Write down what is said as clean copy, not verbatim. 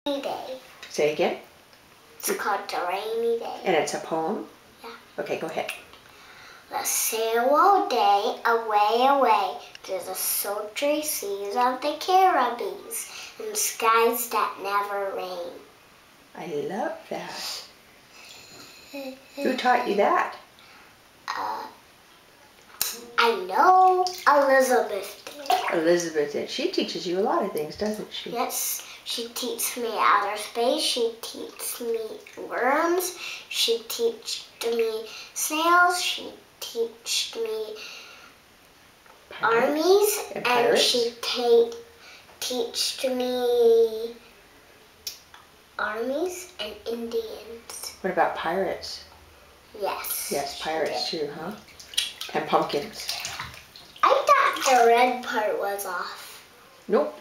Rainy Day. Say again? It's called The Rainy Day. And it's a poem? Yeah. Okay, go ahead. Let's sail all day, away, away, to the sultry seas of the Caribbees, and skies that never rain. I love that. Who taught you that? I know Elizabeth did. Elizabeth did. She teaches you a lot of things, doesn't she? Yes, she teaches me outer space, she teaches me worms, she teaches me snails, she teaches me armies, and she teaches me armies and Indians. What about pirates? Yes. Yes, pirates too, huh? And pumpkins. I thought the red part was off. Nope.